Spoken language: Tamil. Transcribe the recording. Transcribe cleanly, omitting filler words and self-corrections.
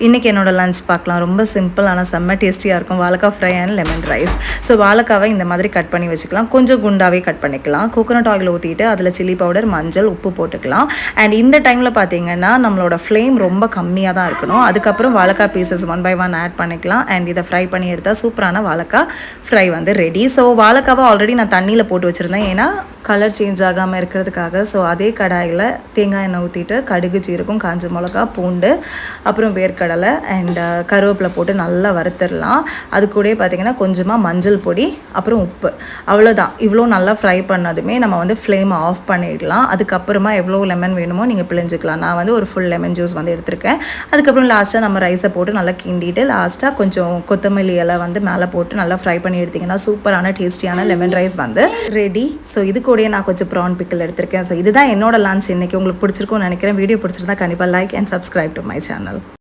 இன்றைக்கி என்னோடய லஞ்ச் பார்க்கலாம். ரொம்ப சிம்பிள் ஆனால் செம்ம டேஸ்டியாக இருக்கும். வாழைக்காய் fry and lemon rice. So வாழைக்காவை இந்த மாதிரி கட் பண்ணி வச்சுக்கலாம். கொஞ்சம் குண்டாகவே கட் பண்ணிக்கலாம். கோகோனட் ஆயில் ஊற்றிட்டு அதில் சில்லி பவுடர், மஞ்சள், உப்பு போட்டுக்கலாம். அண்ட் இந்த டைமில் பார்த்தீங்கன்னா நம்மளோட ஃப்ளேம் ரொம்ப கம்மியாக தான் இருக்கணும். அதுக்கப்புறம் வாழைக்காய் பீசஸ் 1 by 1 ஆட் பண்ணிக்கலாம். அண்ட் இதை ஃப்ரை பண்ணி எடுத்தால் சூப்பரான வாழைக்காய் ஃப்ரை வந்து ரெடி. ஸோ வாழைக்காவை ஆல்ரெடி நான் தண்ணியில் போட்டு வச்சுருந்தேன், ஏன்னா கலர் சேஞ்ச் ஆகாமல் இருக்கிறதுக்காக. ஸோ அதே கடாயில் தேங்காய் எண்ணெய் ஊற்றிட்டு கடுகு, சீரகம், காஞ்ச மிளகா, பூண்டு, அப்புறம் வேர்க்கடலை அண்ட் கருவேப்பிலை போட்டு நல்லா வறுத்துடலாம். அது கூட பார்த்திங்கன்னா கொஞ்சமாக மஞ்சள் பொடி, அப்புறம் உப்பு, அவ்வளோதான். இவ்வளோ நல்லா ஃப்ரை பண்ணதுமே நம்ம வந்து ஃப்ளேமை ஆஃப் பண்ணிடலாம். அதுக்கப்புறமா எவ்வளோ லெமன் வேணுமோ நீங்கள் பிழிஞ்சிக்கலாம். நான் வந்து ஒரு ஃபுல் லெமன் ஜூஸ் வந்து எடுத்திருக்கேன். அதுக்கப்புறம் லாஸ்ட்டாக நம்ம ரைஸை போட்டு நல்லா கிண்டிட்டு லாஸ்ட்டாக கொஞ்சம் கொத்தமல்லி இலை வந்து மேலே போட்டு நல்லா ஃப்ரை பண்ணி எடுத்திங்கன்னா சூப்பரான டேஸ்டியான லெமன் ரைஸ் வந்து ரெடி. ஸோ இது கூட நான் கொஞ்சம் ப்ரான் பிக்கல் எடுத்திருக்கேன். ஸோ இதுதான் என்னோட லஞ்ச். இன்றைக்கி உங்களுக்கு பிடிச்சிருக்கும்னு நினைக்கிறேன். வீடியோ பிடிச்சிருந்தா கண்டிப்பாக like and subscribe to my channel.